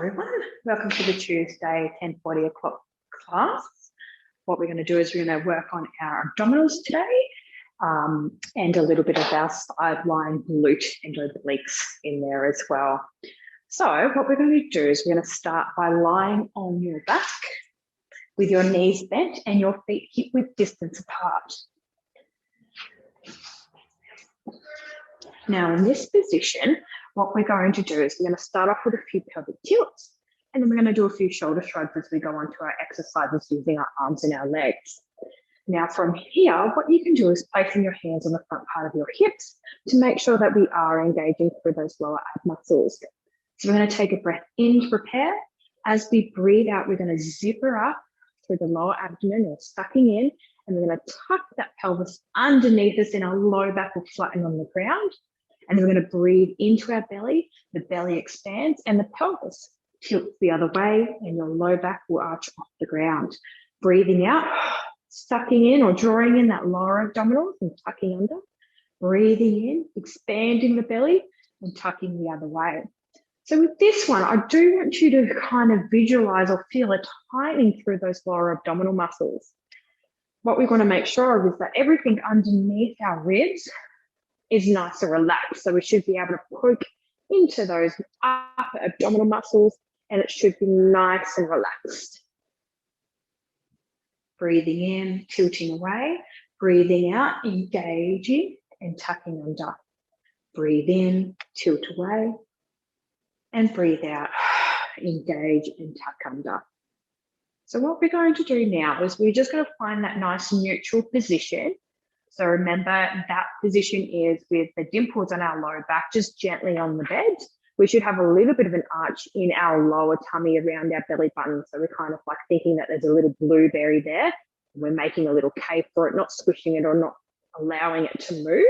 everyone, welcome to the Tuesday 10:40 o'clock class. What we're going to do is we're going to work on our abdominals today and a little bit of our sideline glute and obliques in there as well. So what we're going to do is we're going to start by lying on your back with your knees bent and your feet hip width distance apart. Now in this position, what we're going to do is we're going to start off with a few pelvic tilts, and then we're going to do a few shoulder shrugs as we go on to our exercises using our arms and our legs. Now from here, what you can do is placing your hands on the front part of your hips to make sure that we are engaging through those lower ab muscles. So we're going to take a breath in to prepare. As we breathe out, we're going to zipper up through the lower abdomen or sucking in, and we're going to tuck that pelvis underneath us and our low back will flatten on the ground. And then we're going to breathe into our belly, the belly expands and the pelvis tilts the other way and your low back will arch off the ground. Breathing out, sucking in or drawing in that lower abdominals and tucking under. Breathing in, expanding the belly and tucking the other way. So with this one, I do want you to kind of visualize or feel a tightening through those lower abdominal muscles. What we want to make sure of is that everything underneath our ribs is nice and relaxed. So we should be able to poke into those upper abdominal muscles and it should be nice and relaxed. Breathing in, tilting away, breathing out, engaging and tucking under. Breathe in, tilt away and breathe out, engage and tuck under. So what we're going to do now is we're just going to find that nice neutral position. So remember that position is with the dimples on our lower back, just gently on the bed. We should have a little bit of an arch in our lower tummy around our belly button. So we're kind of like thinking that there's a little blueberry there. And we're making a little cave for it, not squishing it or not allowing it to move.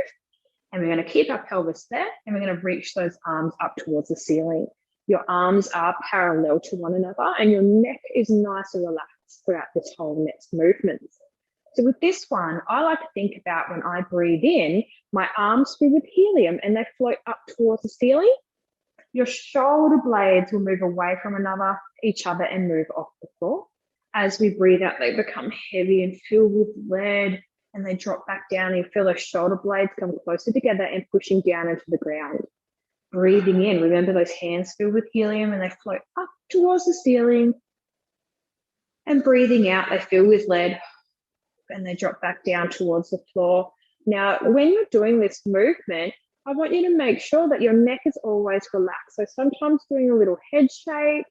And we're going to keep our pelvis there and we're going to reach those arms up towards the ceiling. Your arms are parallel to one another and your neck is nice and relaxed throughout this whole next movement. So with this one, I like to think about when I breathe in, my arms fill with helium and they float up towards the ceiling. Your shoulder blades will move away from each other and move off the floor. As we breathe out, they become heavy and filled with lead and they drop back down and you feel those shoulder blades come closer together and pushing down into the ground. Breathing in, remember those hands filled with helium and they float up towards the ceiling. And breathing out, they fill with lead and they drop back down towards the floor. Now, when you're doing this movement, I want you to make sure that your neck is always relaxed. So sometimes doing a little head shake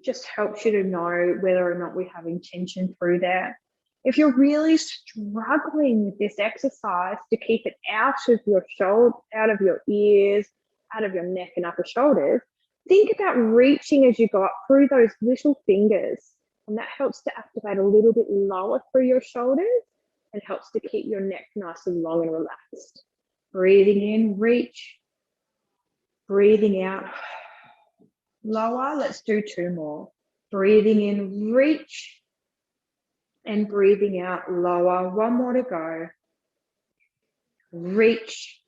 just helps you to know whether or not we're having tension through there. If you're really struggling with this exercise to keep it out of your shoulder, out of your ears, out of your neck and upper shoulders, think about reaching as you go up through those little fingers. And that helps to activate a little bit lower through your shoulders and helps to keep your neck nice and long and relaxed. Breathing in, reach. Breathing out, lower. Let's do two more. Breathing in, reach. And breathing out, lower. One more to go. Reach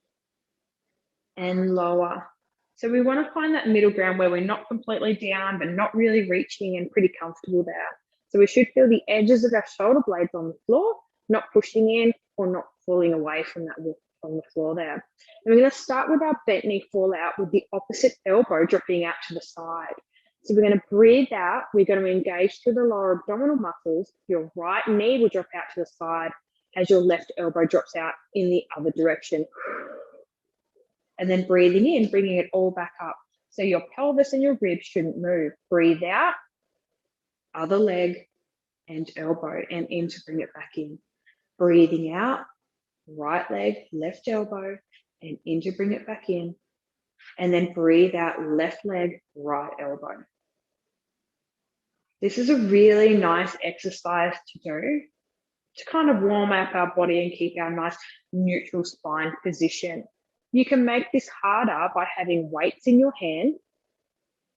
and lower. So we want to find that middle ground where we're not completely down, but not really reaching and pretty comfortable there. So we should feel the edges of our shoulder blades on the floor, not pushing in or not falling away from the floor there. And we're going to start with our bent knee fall out with the opposite elbow dropping out to the side. So we're going to breathe out. We're going to engage through the lower abdominal muscles. Your right knee will drop out to the side as your left elbow drops out in the other direction. And then breathing in, bringing it all back up. So your pelvis and your ribs shouldn't move. Breathe out, other leg and elbow and in to bring it back in. Breathing out, right leg, left elbow and in to bring it back in. And then breathe out, left leg, right elbow. This is a really nice exercise to do to kind of warm up our body and keep our nice neutral spine position. You can make this harder by having weights in your hand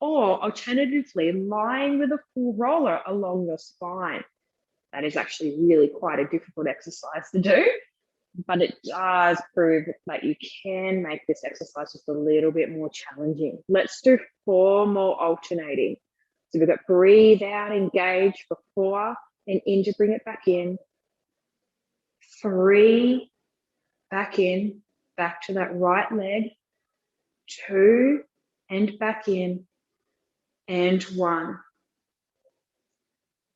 or alternatively lying with a full roller along your spine. That is actually really quite a difficult exercise to do. but it does prove that you can make this exercise just a little bit more challenging. Let's do 4 more alternating. So we've got breathe out, engage for 4, and in to bring it back in. 3, back in, back to that right leg. 2, and back in, and 1.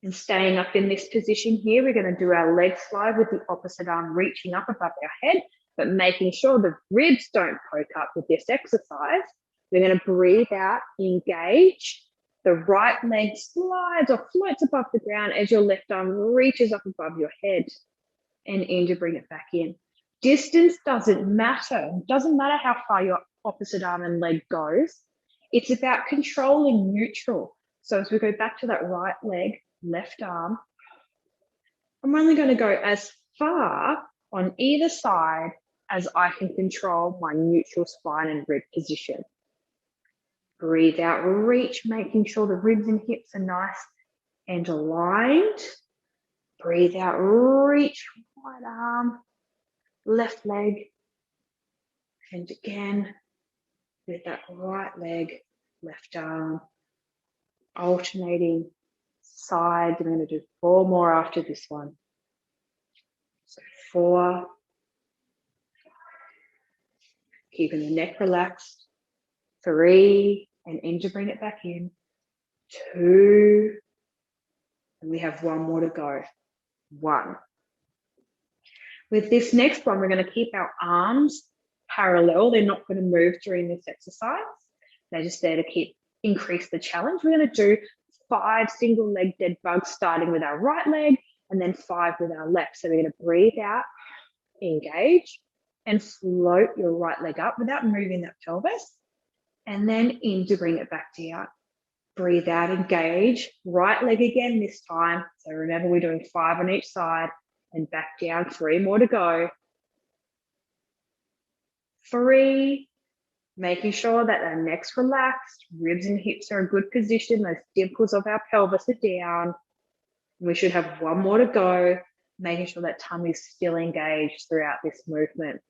And staying up in this position here, we're going to do our leg slide with the opposite arm reaching up above our head, but making sure the ribs don't poke up with this exercise. We're going to breathe out, engage. The right leg slides or floats above the ground as your left arm reaches up above your head, and in to bring it back in. Distance doesn't matter. It doesn't matter how far your opposite arm and leg goes. It's about controlling neutral. So as we go back to that right leg, left arm, I'm only going to go as far on either side as I can control my neutral spine and rib position. Breathe out, reach, making sure the ribs and hips are nice and aligned. Breathe out, reach, right arm, left leg, and again with that right leg, left arm, alternating sides. I'm going to do 4 more after this one. So 4, keeping the neck relaxed. 3, and in to bring it back in. 2, and we have 1 more to go. 1. With this next one, we're going to keep our arms parallel. They're not going to move during this exercise. They're just there to increase the challenge. We're going to do 5 single leg dead bugs, starting with our right leg and then 5 with our left. So we're going to breathe out, engage, and float your right leg up without moving that pelvis. And then in to bring it back down. Breathe out, engage, right leg again this time. So remember, we're doing 5 on each side, and back down. 3 more to go. 3, making sure that our neck's relaxed, ribs and hips are in good position, those dimples of our pelvis are down. We should have 1 more to go, making sure that tummy's still engaged throughout this movement.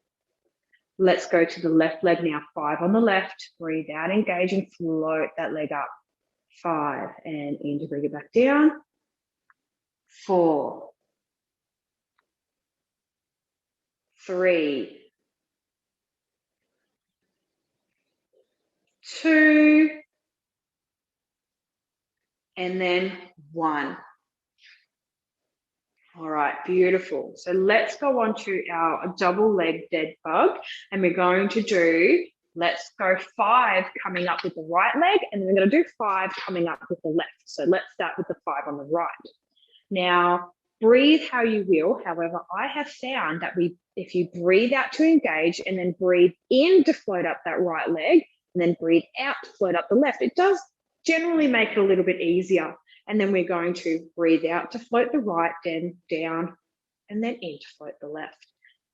Let's go to the left leg now. 5 on the left. Breathe out, engage, and float that leg up. 5, and in to bring it back down. 4, 3, 2, and then 1. All right, beautiful. So let's go on to our double leg dead bug, and we're going to do, let's go 5 coming up with the right leg, and then we're going to do 5 coming up with the left. So let's start with the 5 on the right. Now, breathe how you will. However, I have found that if you breathe out to engage and then breathe in to float up that right leg, and then breathe out to float up the left, it does generally make it a little bit easier. And then we're going to breathe out to float the right, then down, and then in to float the left.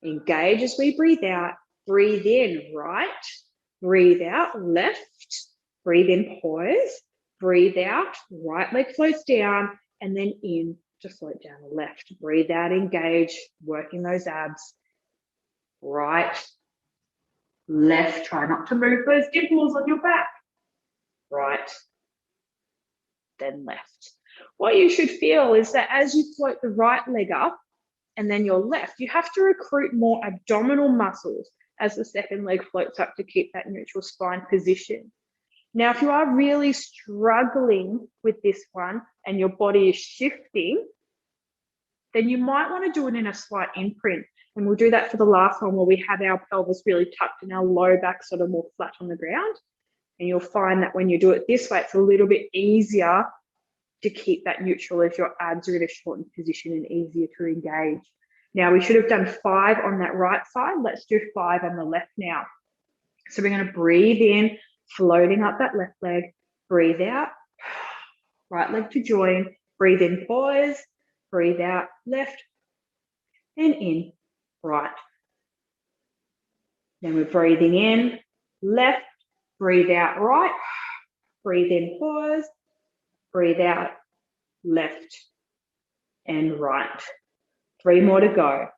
Engage as we breathe out. Breathe in, right. Breathe out, left. Breathe in, pause. Breathe out, right leg floats down, and then in to float down the left. Breathe out, engage, working those abs. Right, left. Try not to move those dimples on your back. Right, then left. What you should feel is that as you float the right leg up and then your left, you have to recruit more abdominal muscles as the second leg floats up to keep that neutral spine position. Now, if you are really struggling with this one and your body is shifting, then you might want to do it in a slight imprint. And we'll do that for the last one, where we have our pelvis really tucked and our low back sort of more flat on the ground. And you'll find that when you do it this way, it's a little bit easier to keep that neutral as your abs are in a shortened position and easier to engage. Now, we should have done 5 on that right side. Let's do 5 on the left now. So we're going to breathe in, floating up that left leg. Breathe out, right leg to join. Breathe in, pause. Breathe out, left, and in, right. Then we're breathing in, left. Breathe out, right. Breathe in, pause. Breathe out, left and right. 3 more to go.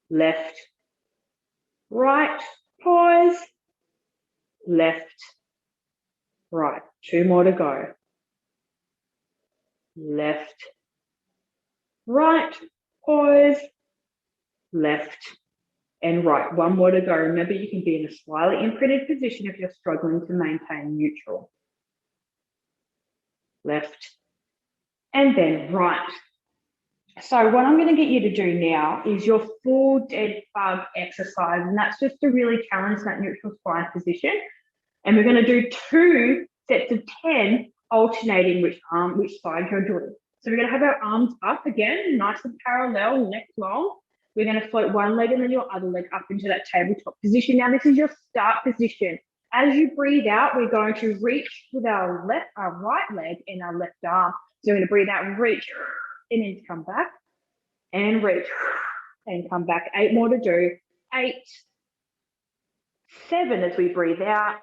left, right, pause, left, right. 2 more to go. Left, right, pause, left, and right. 1 more to go. Remember, you can be in a slightly imprinted position if you're struggling to maintain neutral. Left, and then right. So what I'm going to get you to do now is your full dead bug exercise, and that's just to really challenge that neutral spine position. And we're going to do 2 sets of 10 alternating which side you're doing. So we're going to have our arms up again, nice and parallel, neck long. We're going to float one leg and then your other leg up into that tabletop position. Now this is your start position. As you breathe out, we're going to reach with our right leg and our left arm. So we're going to breathe out and reach, and then come back, and reach, and come back. 8 more to do. 8, 7 as we breathe out.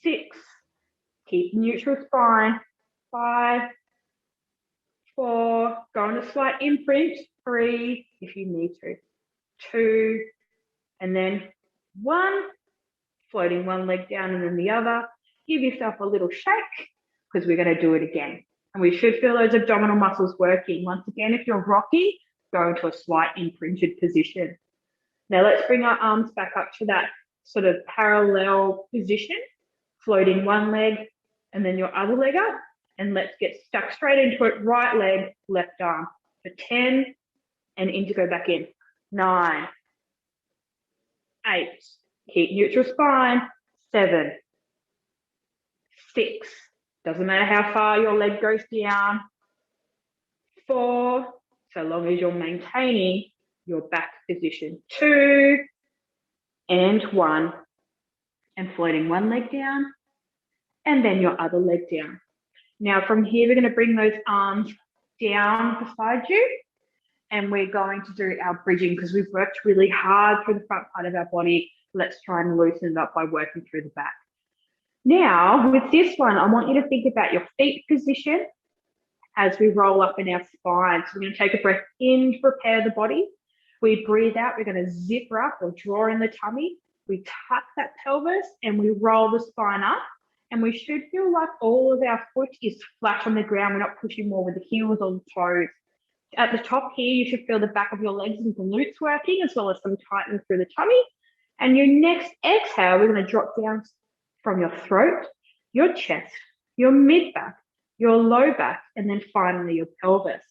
6, keep neutral spine. 5, 4, go on a slight imprint. 3, if you need to. 2, and then 1, floating one leg down and then the other. Give yourself a little shake because we're going to do it again. And we should feel those abdominal muscles working. Once again, if you're rocking, go into a slight imprinted position. Now let's bring our arms back up to that sort of parallel position, floating one leg and then your other leg up. And let's get stuck straight into it. Right leg, left arm for 10 and in to go back in. 9, 8, keep neutral spine. 7, 6, doesn't matter how far your leg goes down. 4, so long as you're maintaining your back position. 2, and 1, and floating one leg down, and then your other leg down. Now from here, we're going to bring those arms down beside you, and we're going to do our bridging because we've worked really hard through the front part of our body. Let's try and loosen it up by working through the back. Now, with this one, I want you to think about your feet position as we roll up in our spine. So we're going to take a breath in to prepare the body. We breathe out, we're going to zipper up or draw in the tummy. We tuck that pelvis and we roll the spine up. And we should feel like all of our foot is flat on the ground. We're not pushing more with the heels or the toes. At the top here, you should feel the back of your legs and glutes working, as well as some tightening through the tummy. And your next exhale, we're going to drop down from your throat, your chest, your mid-back, your low back, and then finally your pelvis.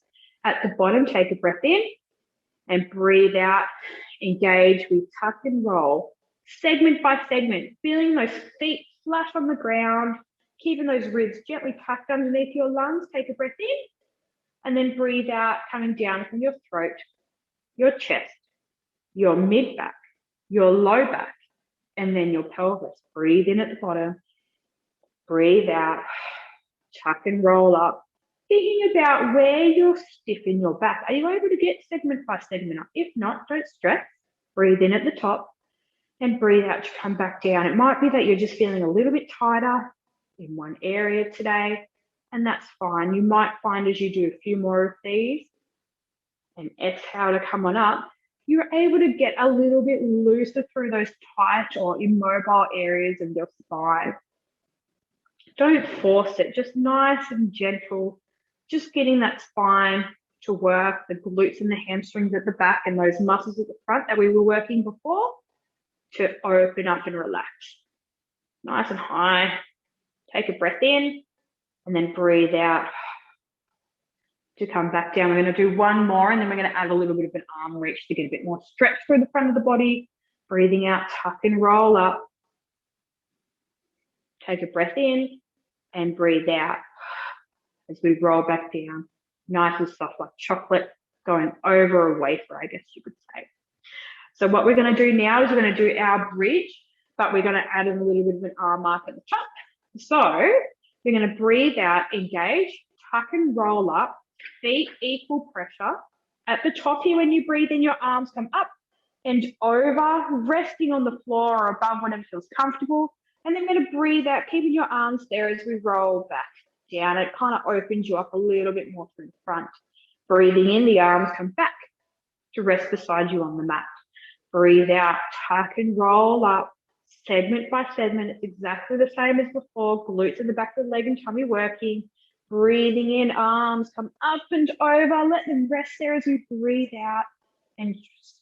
At the bottom, take a breath in and breathe out. Engage. We tuck and roll, segment by segment, feeling those feet flat on the ground, keeping those ribs gently tucked underneath your lungs. Take a breath in and then breathe out, coming down from your throat, your chest, your mid-back, your low back, and then your pelvis. Breathe in at the bottom, breathe out, tuck and roll up. Thinking about where you're stiff in your back. Are you able to get segment by segment up? If not, don't stress. Breathe in at the top and breathe out to come back down. It might be that you're just feeling a little bit tighter in one area today, and that's fine. You might find as you do a few more of these and exhale to come on up, you're able to get a little bit looser through those tight or immobile areas of your spine. Don't force it, just nice and gentle, just getting that spine to work, the glutes and the hamstrings at the back and those muscles at the front that we were working before to open up and relax. Nice and high. Take a breath in and then breathe out to come back down. We're going to do one more and then we're going to add a little bit of an arm reach to get a bit more stretch through the front of the body. Breathing out, tuck and roll up. Take a breath in and breathe out as we roll back down. Nice and soft like chocolate going over a wafer, I guess you could say. So what we're going to do now is we're going to do our bridge, but we're going to add in a little bit of an arm mark at the top. So we're going to breathe out, engage, tuck and roll up, feet equal pressure. At the top here, when you breathe in, your arms come up and over, resting on the floor or above, whatever feels comfortable. And then we're going to breathe out, keeping your arms there as we roll back down. It kind of opens you up a little bit more through the front. Breathing in, the arms come back. to rest beside you on the mat. Breathe out, tuck and roll up, segment by segment. It's exactly the same as before. Glutes at the back of the leg and tummy working. Breathing in, arms come up and over. Let them rest there as we breathe out and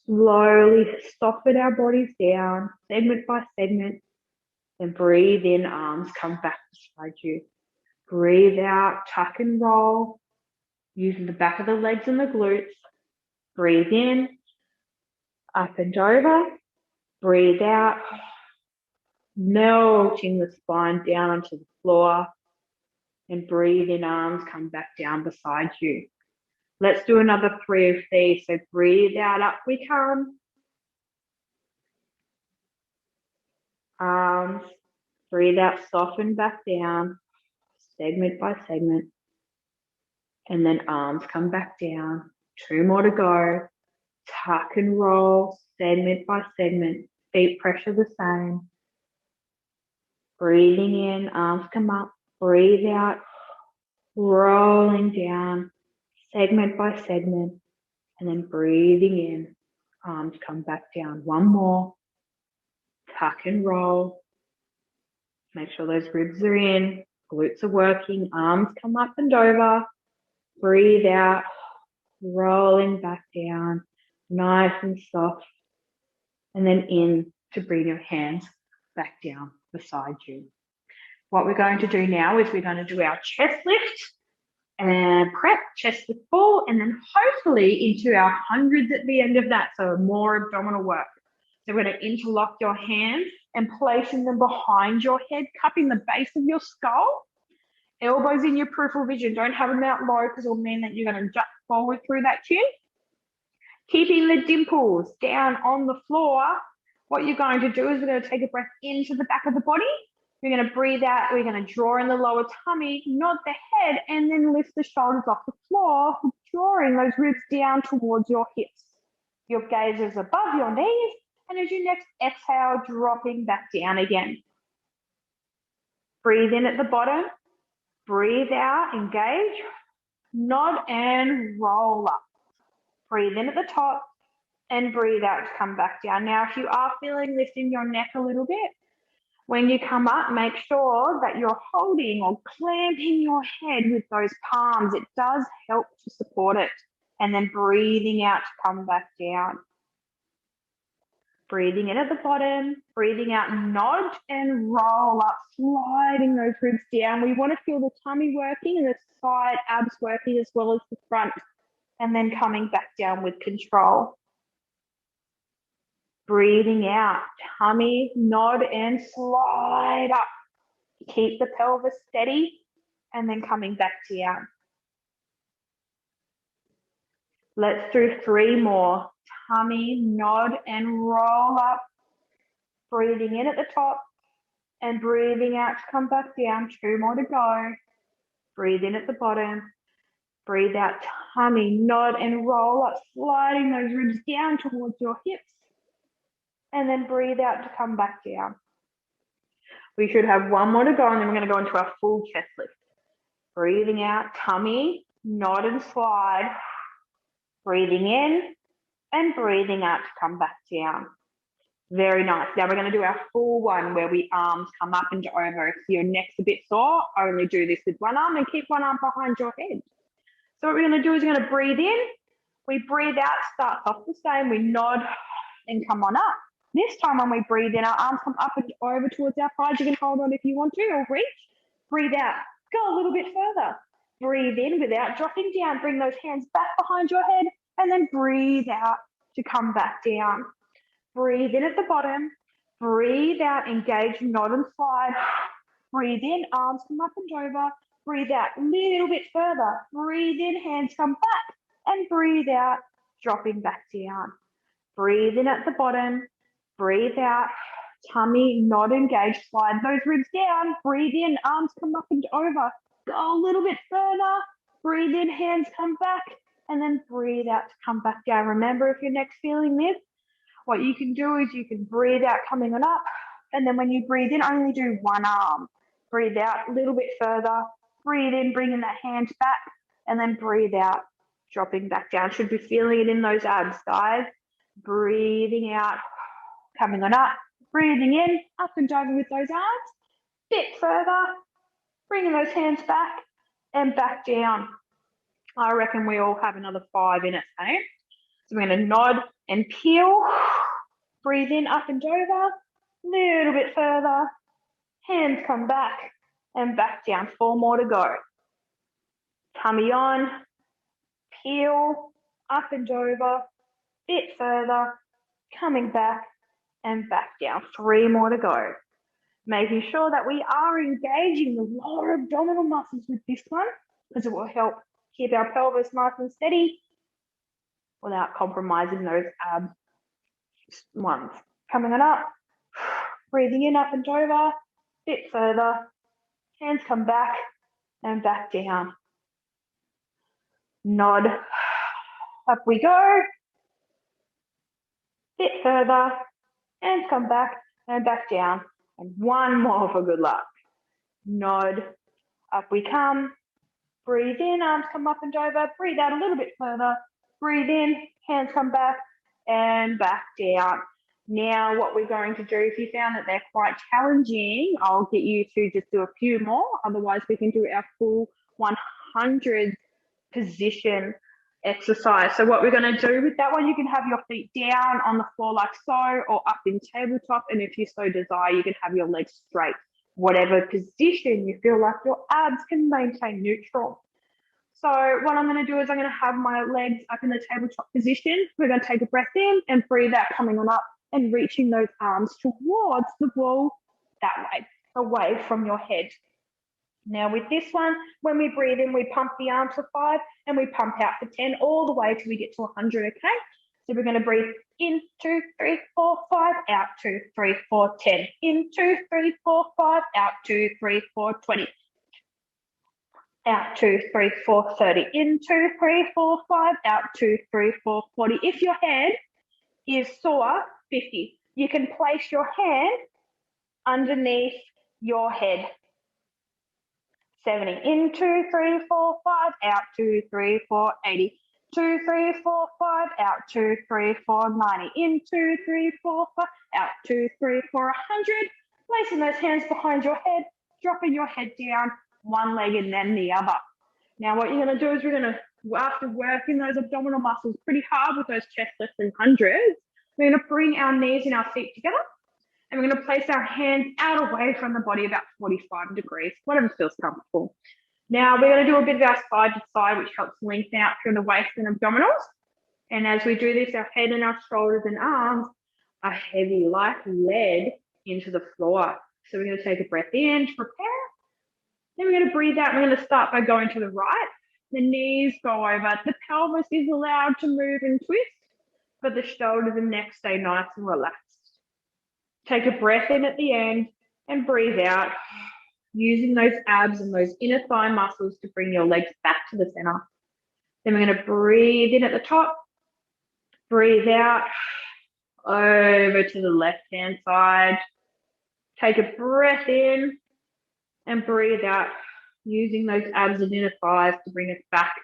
slowly soften our bodies down, segment by segment. Then breathe in, arms come back beside you. Breathe out, tuck and roll, using the back of the legs and the glutes. Breathe in, up and over. Breathe out, melting the spine down onto the floor. And breathe in, arms come back down beside you. Let's do another 3 of these. So breathe out, up we come. Arms, breathe out, soften back down, segment by segment. And then arms come back down. 2 more to go. Tuck and roll, segment by segment. Feet pressure the same. Breathing in, arms come up. Breathe out, rolling down, segment by segment. And then breathing in, arms come back down. 1 more. Tuck and roll. Make sure those ribs are in. Glutes are working. Arms come up and over. Breathe out, rolling back down. Nice and soft. And then in to bring your hands back down beside you. What we're going to do now is we're going to do our chest lift and prep, chest lift full, and then hopefully into our hundreds at the end of that. So more abdominal work. So we're going to interlock your hands and placing them behind your head, cupping the base of your skull. Elbows in your peripheral vision. Don't have them out low because it'll mean that you're going to jump forward through that chin. Keeping the dimples down on the floor. What you're going to do is we're going to take a breath into the back of the body. We're going to breathe out. We're going to draw in the lower tummy, nod the head, and then lift the shoulders off the floor, drawing those ribs down towards your hips. Your gaze is above your knees, and as you next exhale, dropping back down again. Breathe in at the bottom. Breathe out, engage, nod and roll up. Breathe in at the top and breathe out to come back down. Now, if you are feeling lifting your neck a little bit, when you come up, make sure that you're holding or clamping your head with those palms. It does help to support it. And then breathing out to come back down. Breathing in at the bottom, breathing out, nod and roll up, sliding those ribs down. We want to feel the tummy working and the side abs working as well as the front. And then coming back down with control. Breathing out, tummy, nod and slide up. Keep the pelvis steady and then coming back down. Let's do 3 more. Tummy, nod and roll up. Breathing in at the top and breathing out to come back down. 2 more to go. Breathe in at the bottom. Breathe out, tummy, nod and roll up, sliding those ribs down towards your hips. And then breathe out to come back down. We should have 1 more to go, and then we're going to go into our full chest lift. Breathing out, tummy, nod and slide. Breathing in and breathing out to come back down. Very nice. Now we're going to do our full one where we arms come up and over. If your neck's a bit sore, only do this with 1 arm and keep 1 arm behind your head. So what we're going to do is we're going to breathe in. We breathe out, starts off the same. We nod and come on up. This time when we breathe in, our arms come up and over towards our thighs. You can hold on if you want to or reach. Breathe out. Go a little bit further. Breathe in without dropping down. Bring those hands back behind your head and then breathe out to come back down. Breathe in at the bottom. Breathe out, engage, nod and slide. Breathe in, arms come up and over. Breathe out a little bit further. Breathe in, hands come back. And breathe out, dropping back down. Breathe in at the bottom. Breathe out, tummy, nod, engage, slide those ribs down. Breathe in, arms come up and over. Go a little bit further. Breathe in, hands come back. And then breathe out to come back down. Remember, if your neck's feeling this, what you can do is you can breathe out coming on up. And then when you breathe in, only do 1 arm. Breathe out a little bit further. Breathe in, bringing that hand back. And then breathe out dropping back down. Should be feeling it in those abs, guys. Breathing out, coming on up, breathing in, up and over with those arms. Bit further, bringing those hands back and back down. I reckon we all have another 5 in it, eh? So we're going to nod and peel. Breathe in, up and over. Little bit further. Hands come back and back down. 4 more to go. Tummy on. Peel, up and over. Bit further. Coming back and back down. 3 more to go. Making sure that we are engaging the lower abdominal muscles with this one, because it will help keep our pelvis nice and steady without compromising those ab ones. Coming on up, breathing in, up and over, bit further, hands come back and back down. Nod, up we go, bit further, hands come back and back down. And 1 more for good luck. Nod, up we come, breathe in, arms come up and over, breathe out a little bit further, breathe in, hands come back and back down. Now what we're going to do, if you found that they're quite challenging, I'll get you to just do a few more, otherwise we can do our full 100 position exercise. So what we're going to do with that one, you can have your feet down on the floor like so, or up in tabletop, and if you so desire, you can have your legs straight. Whatever position you feel like your abs can maintain neutral. So what I'm going to do is I'm going to have my legs up in the tabletop position. We're going to take a breath in and breathe out, coming on up and reaching those arms towards the wall that way, away from your head. Now with this one, when we breathe in, we pump the arms for 5 and we pump out for 10 all the way till we get to 100, okay? So we're going to breathe in, 2, 3, 4, 5, out, 2, 3, 4, 10. In, 2, 3, 4, 5, out, 2, 3, 4, 20. Out, 2, 3, 4, 30. In, 2, 3, 4, 5, out, 2, 3, 4, 40. If your head is sore, 50. You can place your hand underneath your head. 70. In, 2, 3, 4, 5, out, 2, 3, 4, 80. 2, 3, 4, 5, out, 2, 3, 4, 90. In, 2, 3, 4, 5, out, 2, 3, 4, 100. Placing those hands behind your head, dropping your head down, one leg and then the other. Now what you're going to do is we're going to, after working those abdominal muscles pretty hard with those chest lifts and hundreds, we're going to bring our knees and our feet together, and we're going to place our hands out away from the body about 45 degrees, whatever feels comfortable. Now we're going to do a bit of our side to side, which helps lengthen out through the waist and abdominals. And as we do this, our head and our shoulders and arms are heavy like lead into the floor. So we're going to take a breath in to prepare. Then we're going to breathe out. We're going to start by going to the right. The knees go over. The pelvis is allowed to move and twist, but the shoulders and neck stay nice and relaxed. Take a breath in at the end and breathe out, using those abs and those inner thigh muscles to bring your legs back to the center. Then we're going to breathe in at the top, breathe out, over to the left-hand side. Take a breath in and breathe out, using those abs and inner thighs to bring us back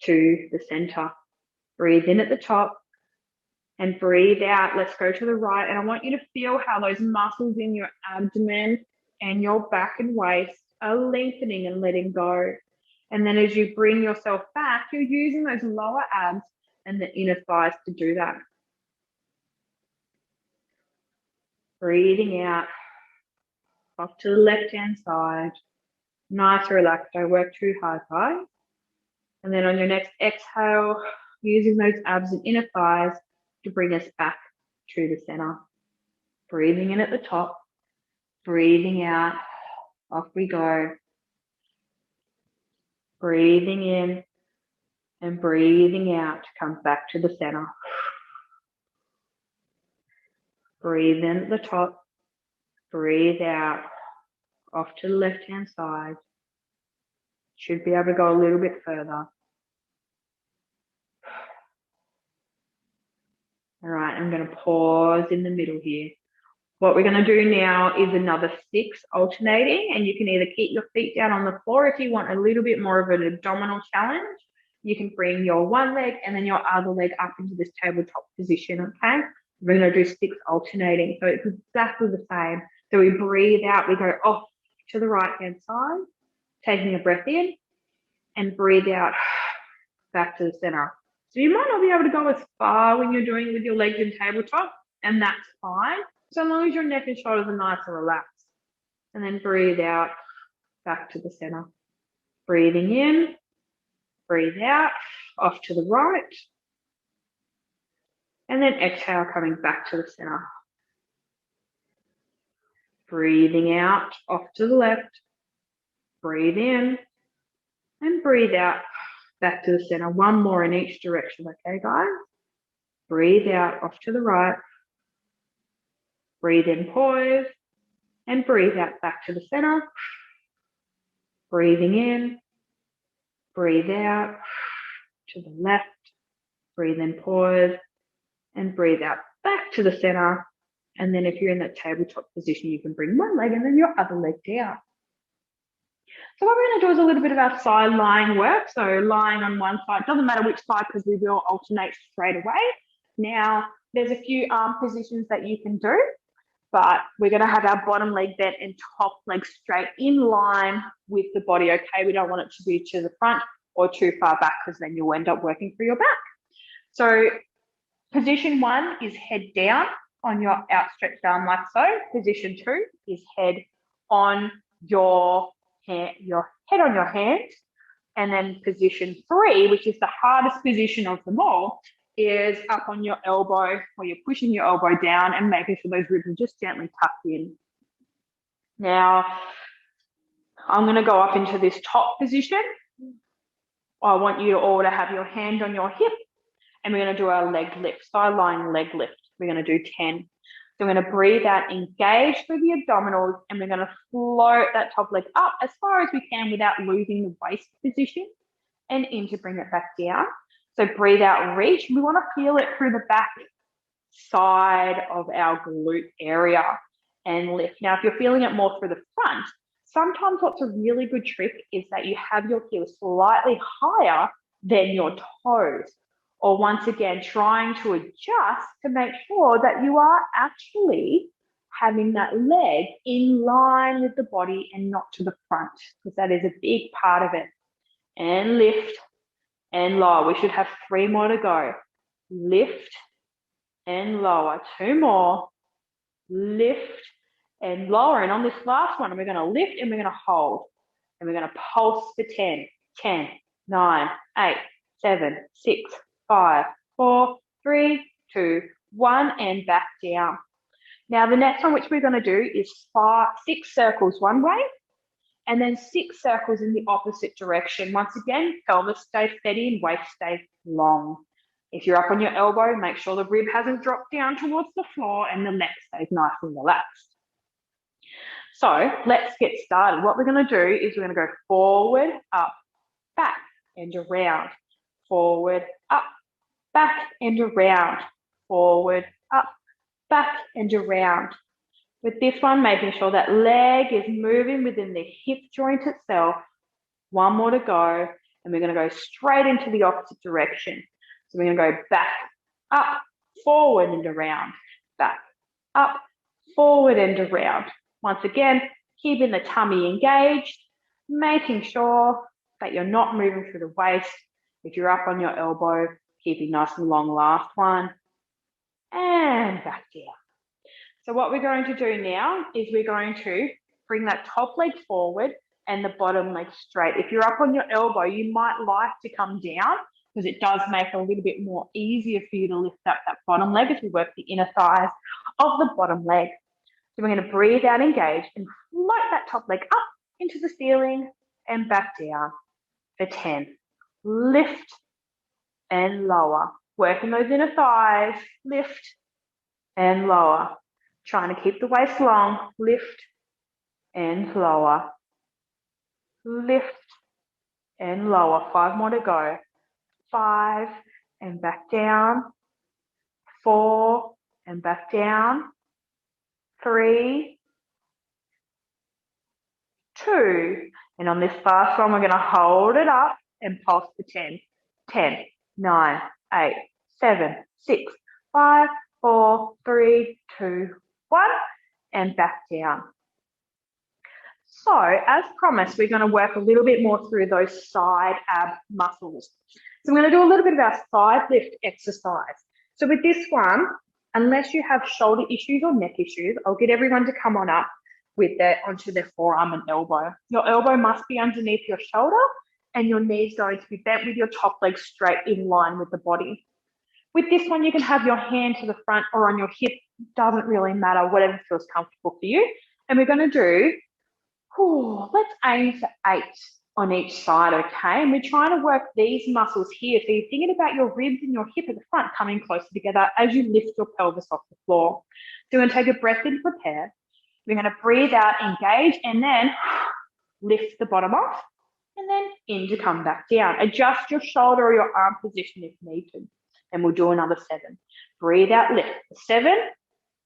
to the center. Breathe in at the top and breathe out. Let's go to the right. And I want you to feel how those muscles in your abdomen and your back and waist are lengthening and letting go. And then as you bring yourself back, you're using those lower abs and the inner thighs to do that. Breathing out, off to the left-hand side. Nice, relaxed. Don't work too hard, guys. And then on your next exhale, using those abs and inner thighs to bring us back to the center. Breathing in at the top, breathing out, off we go. Breathing in and breathing out to come back to the center. Breathe in at the top, breathe out, off to the left-hand side. Should be able to go a little bit further. All right, I'm going to pause in the middle here. What we're going to do now is another 6 alternating, and you can either keep your feet down on the floor if you want a little bit more of an abdominal challenge, you can bring your one leg and then your other leg up into this tabletop position, okay? We're going to do 6 alternating. So it's exactly the same. So we breathe out, we go off to the right-hand side, taking a breath in, and breathe out back to the center. So you might not be able to go as far when you're doing it with your legs in tabletop, and that's fine, so long as your neck and shoulders are nice and relaxed. And then breathe out back to the center. Breathing in, breathe out, off to the right, and then exhale, coming back to the center. Breathing out, off to the left, breathe in, and breathe out, back to the center. One more in each direction, okay, guys? Breathe out, off to the right, breathe in, pause, and breathe out, back to the center. Breathing in, breathe out, to the left, breathe in, pause, and breathe out, back to the center. And then if you're in that tabletop position, you can bring one leg and then your other leg down. So what we're going to do is a little bit of our side lying work. So lying on one side, doesn't matter which side because we will alternate straight away. Now, there's a few arm positions that you can do, but we're going to have our bottom leg bent and top leg straight in line with the body, okay? We don't want it to be to the front or too far back because then you'll end up working through your back. So position 1 is head down on your outstretched arm like so. Position 2 is head on your head on your hand. And then position 3, which is the hardest position of them all, is up on your elbow, where you're pushing your elbow down and making sure those ribs are just gently tucked in. Now, I'm going to go up into this top position. I want you all to have your hand on your hip, and we're going to do our leg lift, side lying leg lift. We're going to do 10. So we're going to breathe out, engage through the abdominals, and we're going to float that top leg up as far as we can without losing the waist position, and in to bring it back down. So breathe out, reach. We want to feel it through the back side of our glute area and lift. Now, if you're feeling it more through the front, sometimes what's a really good trick is that you have your heels slightly higher than your toes. Or once again, trying to adjust to make sure that you are actually having that leg in line with the body and not to the front, because that is a big part of it. And lift and lower. We should have 3 more to go. Lift and lower. 2 more. Lift and lower. And on this last one, we're going to lift and we're going to hold. And we're going to pulse for 10. 10, 9, 8, 7, 6, 5, 4, 3, 2, 1, and back down. Now, the next one, which we're going to do is 6 circles one way, and then 6 circles in the opposite direction. Once again, pelvis stays steady and waist stays long. If you're up on your elbow, make sure the rib hasn't dropped down towards the floor and the neck stays nice and relaxed. So let's get started. What we're going to do is we're going to go forward, up, back, and around. Forward, up, back, and around. Forward, up, back, and around. With this one, making sure that leg is moving within the hip joint itself. 1 more to go, and we're going to go straight into the opposite direction. So we're going to go back, up, forward, and around. Back, up, forward, and around. Once again, keeping the tummy engaged, making sure that you're not moving through the waist. If you're up on your elbow, keeping nice and long. Last one, and back down. So what we're going to do now is we're going to bring that top leg forward and the bottom leg straight. If you're up on your elbow, you might like to come down because it does make it a little bit more easier for you to lift up that bottom leg as we work the inner thighs of the bottom leg. So we're going to breathe out, engage, and float that top leg up into the ceiling and back down for 10. Lift and lower. Working those inner thighs. Lift and lower. Trying to keep the waist long. Lift and lower. Lift and lower. 5 more to go. 5 and back down. 4 and back down. 3, 2. And on this last one, we're going to hold it up and pulse for 10. 10, 9, 8, 7, 6, 5, 4, 3, 2, 1, and back down. So, as promised, we're going to work a little bit more through those side ab muscles. So, I'm going to do a little bit of our side lift exercise. So, with this one, unless you have shoulder issues or neck issues, I'll get everyone to come on up with onto their forearm and elbow. Your elbow must be underneath your shoulder, and your knee's going to be bent with your top leg straight in line with the body. With this one, you can have your hand to the front or on your hip. Doesn't really matter, whatever feels comfortable for you. And we're going to do, let's aim for 8 on each side, okay? And we're trying to work these muscles here. So you're thinking about your ribs and your hip at the front coming closer together as you lift your pelvis off the floor. So we're going to take a breath in, prepare. We're going to breathe out, engage, and then lift the bottom off, and then in to come back down. Adjust your shoulder or your arm position if needed. And we'll do another 7. Breathe out, lift. 7,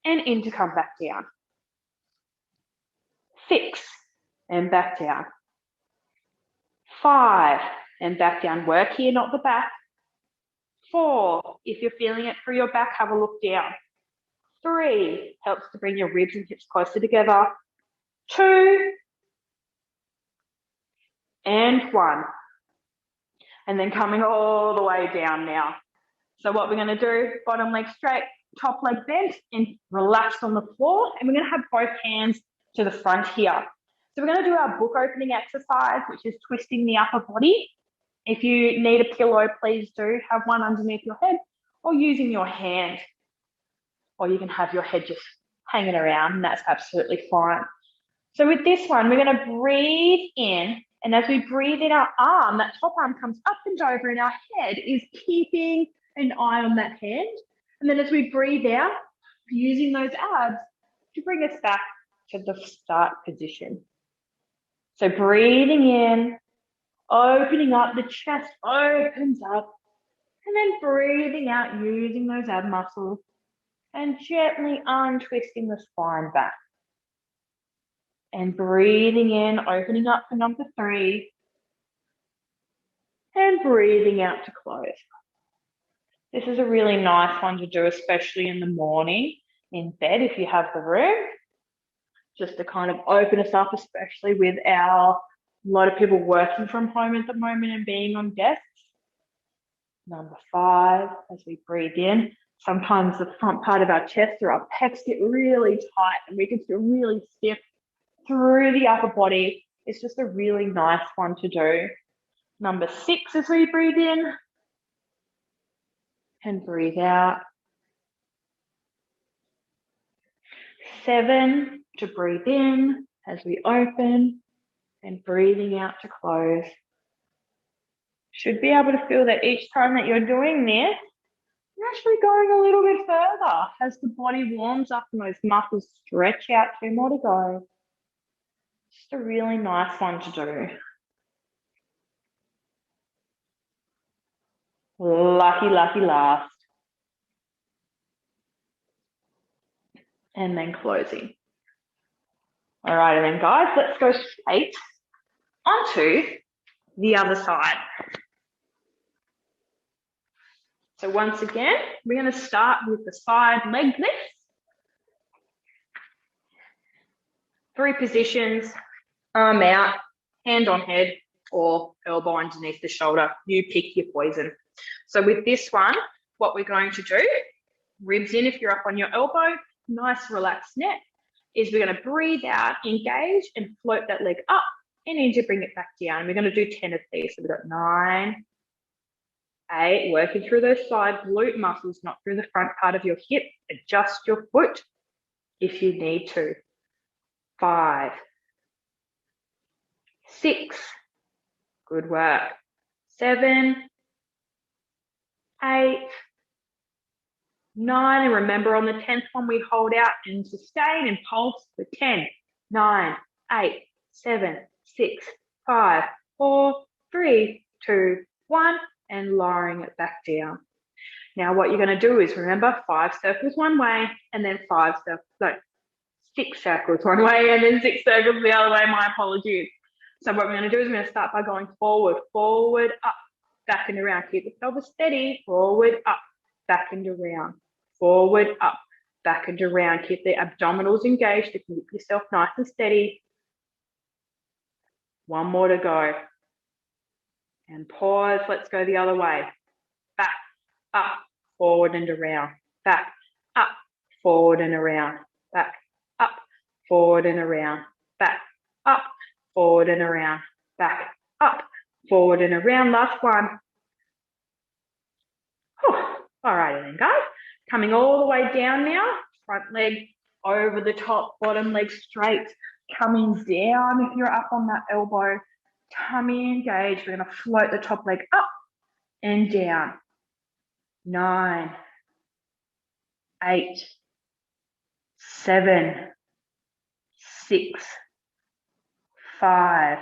and in to come back down. 6, and back down. 5, and back down. Work here, not the back. 4, if you're feeling it through your back, have a look down. 3, helps to bring your ribs and hips closer together. 2, and 1. And then coming all the way down now. So what we're going to do, bottom leg straight, top leg bent, and relax on the floor. And we're going to have both hands to the front here. So we're going to do our book opening exercise, which is twisting the upper body. If you need a pillow, please do have one underneath your head or using your hand. Or you can have your head just hanging around, and that's absolutely fine. So with this one, we're going to breathe in. And as we breathe in our arm, that top arm comes up and over, and our head is keeping an eye on that hand. And then as we breathe out, using those abs to bring us back to the start position. So breathing in, opening up, the chest opens up, and then breathing out, using those ab muscles and gently untwisting the spine back. And breathing in, opening up for number 3, and breathing out to close. This is a really nice one to do, especially in the morning in bed if you have the room, just to kind of open us up, especially with a lot of people working from home at the moment and being on desks. Number 5, as we breathe in, sometimes the front part of our chest or our pecs get really tight and we can feel really stiff through the upper body. It's just a really nice one to do. Number 6, as we breathe in and breathe out. 7, to breathe in as we open and breathing out to close. Should be able to feel that each time that you're doing this, you're actually going a little bit further as the body warms up and those muscles stretch out. 2 more to go. Just a really nice one to do. Lucky, lucky last. And then closing. All right, and then guys, let's go straight onto the other side. So once again, we're going to start with the side leg lifts. 3 positions, arm out, hand on head, or elbow underneath the shoulder. You pick your poison. So with this one, what we're going to do, ribs in if you're up on your elbow, nice relaxed neck, is we're going to breathe out, engage, and float that leg up and in to bring it back down. And we're going to do 10 of these. So we've got 9, 8, working through those side glute muscles, not through the front part of your hip. Adjust your foot if you need to. 5, 6, good work. 7, 8, 9, and remember on the 10th one we hold out and sustain and pulse for 10, 9, 8, 7, 6, 5, 4, 3, 2, 1, and lowering it back down. Now what you're going to do is remember 5 circles one way and then 6 circles one way and then 6 circles the other way. My apologies. So what we're going to do is we're going to start by going forward, forward, up, back and around. Keep the pelvis steady, forward, up, back and around, forward, up, back and around. Keep the abdominals engaged to keep yourself nice and steady. One more to go. And pause, let's go the other way. Back, up, forward and around. Back, up, forward and around. Back, up, forward and around. Back, up, forward and around. Back, up, forward and around. Last one. Whew. All right then, guys. Coming all the way down now. Front leg over the top, bottom leg straight. Coming down if you're up on that elbow. Tummy engaged. We're going to float the top leg up and down. 9, 8, 7, 6, 5,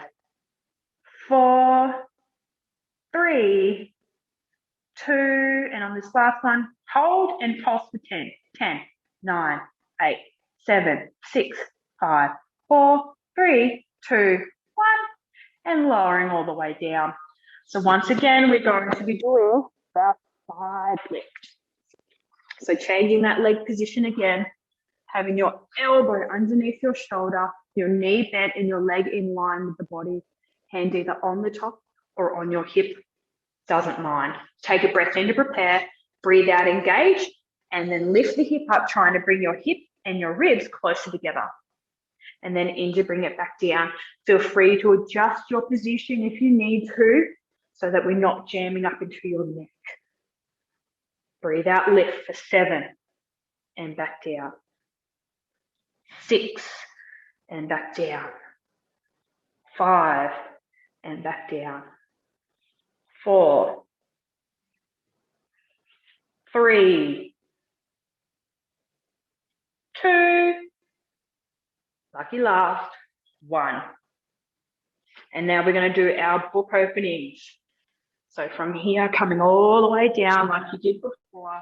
4, 3, 2, and on this last one, hold and pulse for 10. 10, 9, 8, 7, 6, 5, 4, 3, 2, 1, and lowering all the way down. So once again, we're going to be doing the side lift. So changing that leg position again, having your elbow underneath your shoulder, your knee bent and your leg in line with the body, hand either on the top or on your hip, doesn't mind. Take a breath in to prepare, breathe out, engage, and then lift the hip up, trying to bring your hip and your ribs closer together. And then in to bring it back down. Feel free to adjust your position if you need to, so that we're not jamming up into your neck. Breathe out, lift for 7, and back down. 6, and back down. 5, and back down. 4, 3, 2, lucky last, 1. And now we're going to do our book openings. So from here, coming all the way down like you did before.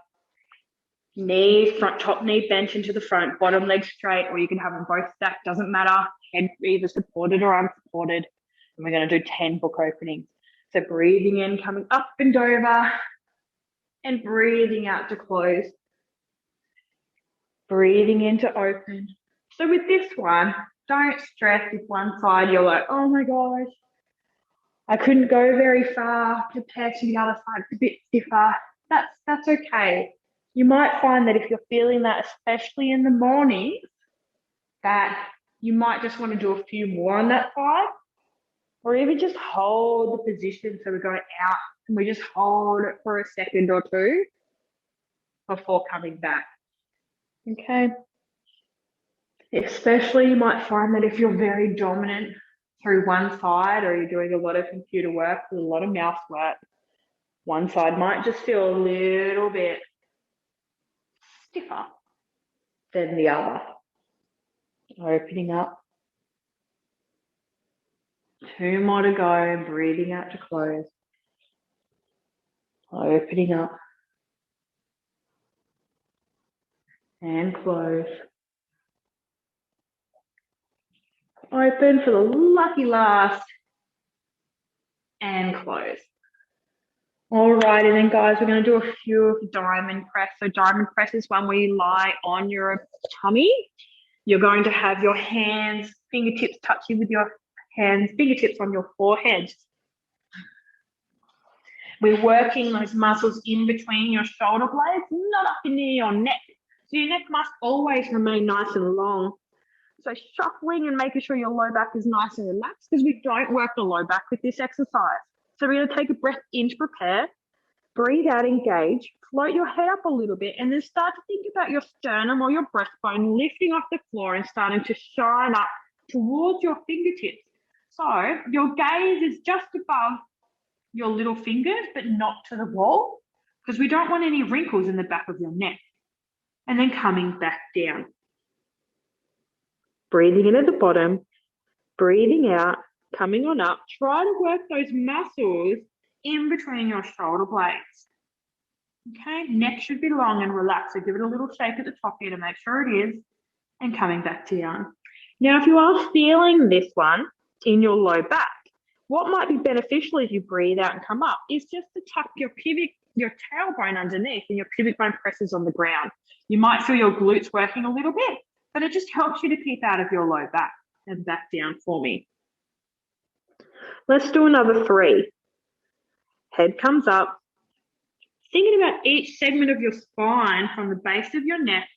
Knee, top knee bent into the front, bottom leg straight, or you can have them both stacked, doesn't matter. Head either supported or unsupported. And we're going to do 10 book openings. So breathing in, coming up and over, and breathing out to close. Breathing in to open. So with this one, don't stress if one side you're like, oh my gosh, I couldn't go very far compared to the other side, it's a bit stiffer. That's okay. You might find that if you're feeling that, especially in the morning, that you might just want to do a few more on that side, or even just hold the position. So we're going out and we just hold it for a second or two before coming back. Okay. Especially you might find that if you're very dominant through one side, or you're doing a lot of computer work, a lot of mouse work, one side might just feel a little bit stiffer than the other. Opening up. 2 more to go, breathing out to close. Opening up. And close. Open for the lucky last. And close. All right, and then guys, we're going to do a few of diamond press. So diamond press is one where you lie on your tummy. You're going to have your hands, fingertips touching with your hands, fingertips on your forehead. We're working those muscles in between your shoulder blades, not up near your neck. So your neck must always remain nice and long. So shuffling and making sure your low back is nice and relaxed, because we don't work the low back with this exercise. So we're going to take a breath in to prepare, breathe out, engage, float your head up a little bit, and then start to think about your sternum or your breastbone lifting off the floor and starting to shine up towards your fingertips. So your gaze is just above your little fingers, but not to the wall, because we don't want any wrinkles in the back of your neck. And then coming back down. Breathing in at the bottom, breathing out, coming on up. Try to work those muscles in between your shoulder blades. Okay, neck should be long and relaxed. So give it a little shake at the top here to make sure it is. And coming back down. Now, if you are feeling this one in your low back, What might be beneficial as you breathe out and come up is just to tuck your tailbone underneath and your pubic bone presses on the ground. You might feel your glutes working a little bit, but it just helps you to keep out of your low back. And back down for me. Let's do another 3. Head comes up. Thinking about each segment of your spine from the base of your neck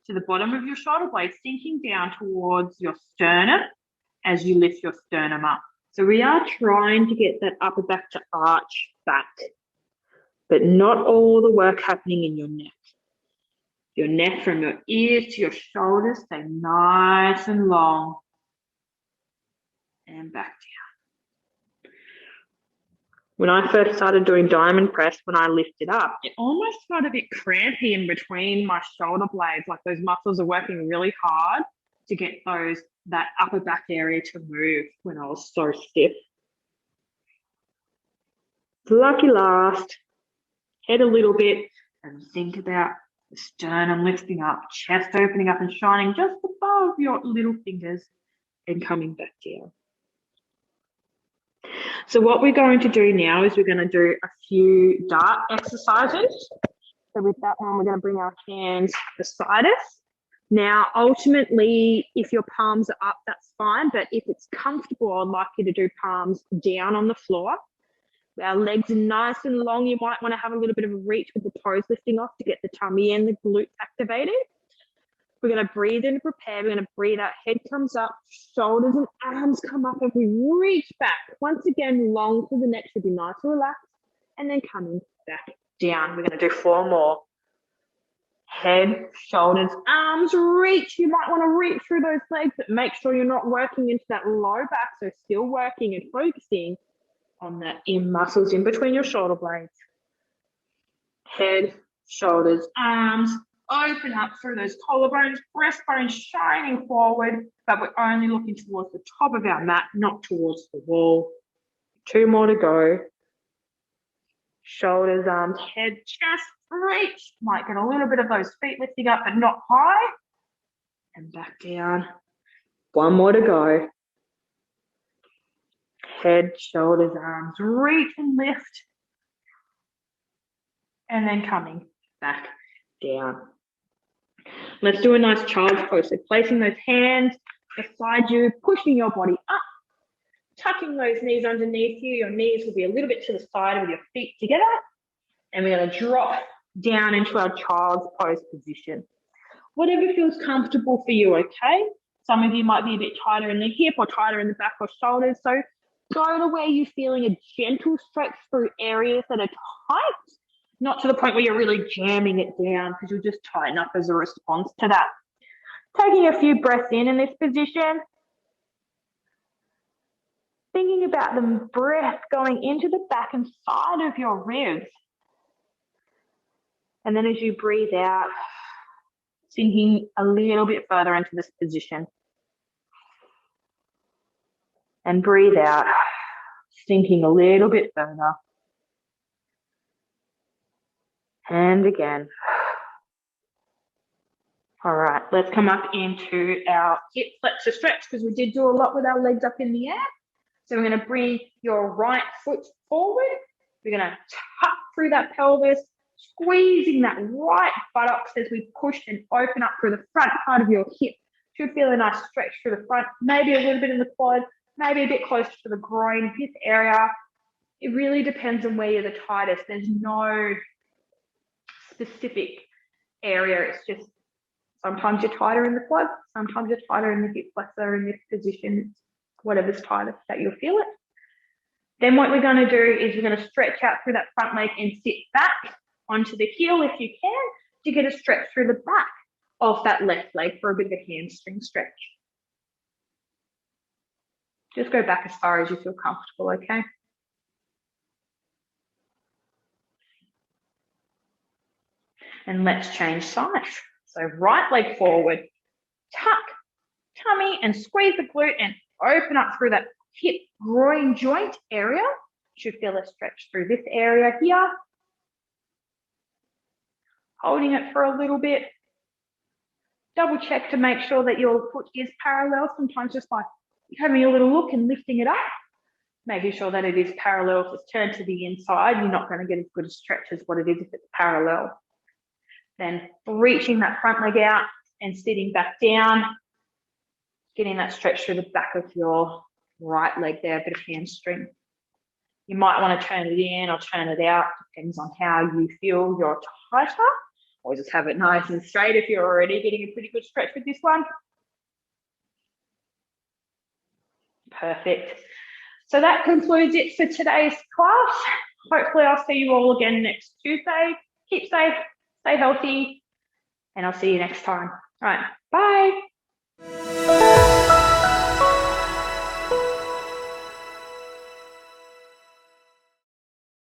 to the bottom of your shoulder blade, sinking down towards your sternum as you lift your sternum up. So we are trying to get that upper back to arch back, but not all the work happening in your neck. Your neck from your ears to your shoulders, stay nice and long. And back down. When I first started doing diamond press, when I lifted up, it almost felt a bit crampy in between my shoulder blades, like those muscles are working really hard to get that upper back area to move when I was so stiff. Lucky last, head a little bit and think about the sternum lifting up, chest opening up and shining just above your little fingers and coming back down. So what we're going to do now is we're going to do a few dart exercises. So with that one, we're going to bring our hands beside us. Now, ultimately, if your palms are up, that's fine. But if it's comfortable, I'd like you to do palms down on the floor. Our legs are nice and long. You might want to have a little bit of a reach with the toes lifting off to get the tummy and the glutes activated. We're going to breathe in to prepare. We're going to breathe out. Head comes up, shoulders and arms come up, and we reach back. Once again, long through the neck should be nice and relaxed. And then coming back down. We're going to do 4 more. Head, shoulders, arms, reach. You might want to reach through those legs, but make sure you're not working into that low back. So still working and focusing on the muscles in between your shoulder blades. Head, shoulders, arms. Open up through those collarbones, breastbone shining forward, but we're only looking towards the top of our mat, not towards the wall. 2 more to go. Shoulders, arms, head, chest, reach. Might get a little bit of those feet lifting up, but not high. And back down. 1 more to go. Head, shoulders, arms, reach and lift. And then coming back down. Let's do a nice child's pose. So placing those hands beside you, pushing your body up, tucking those knees underneath you. Your knees will be a little bit to the side with your feet together. And we're going to drop down into our child's pose position. Whatever feels comfortable for you, okay? Some of you might be a bit tighter in the hip or tighter in the back or shoulders. So go to where you're feeling a gentle stretch through areas that are tight. Not to the point where you're really jamming it down, because you'll just tighten up as a response to that. Taking a few breaths in this position. Thinking about the breath going into the back and side of your ribs. And then as you breathe out, sinking a little bit further into this position. And breathe out, sinking a little bit further. And again. All right, let's come up into our hip flexor stretch, because we did do a lot with our legs up in the air. So we're going to bring your right foot forward. We're going to tuck through that pelvis, squeezing that right buttocks as we push and open up through the front part of your hip. Should feel a nice stretch through the front, maybe a little bit in the quad, maybe a bit closer to the groin, hip area. It really depends on where you're the tightest. There's no specific area. It's just sometimes you're tighter in the quad, sometimes you're tighter in the hip flexor in this position. It's whatever's tightest that you'll feel it. Then what we're going to do is we're going to stretch out through that front leg and sit back onto the heel if you can, to get a stretch through the back of that left leg for a bit of a hamstring stretch. Just go back as far as you feel comfortable, okay? And let's change sides. So right leg forward, tuck, tummy, and squeeze the glute and open up through that hip groin joint area. Should feel a stretch through this area here. Holding it for a little bit. Double check to make sure that your foot is parallel. Sometimes just by having a little look and lifting it up. making sure that it is parallel. If it's turned to the inside, you're not going to get as good a stretch as what it is if it's parallel. Then reaching that front leg out and sitting back down, getting that stretch through the back of your right leg there, a bit of hamstring. You might want to turn it in or turn it out, depends on how you feel you're tighter, or just have it nice and straight if you're already getting a pretty good stretch with this one. Perfect. So that concludes it for today's class. Hopefully I'll see you all again next Tuesday. Keep safe, stay healthy, and I'll see you next time. All right, bye.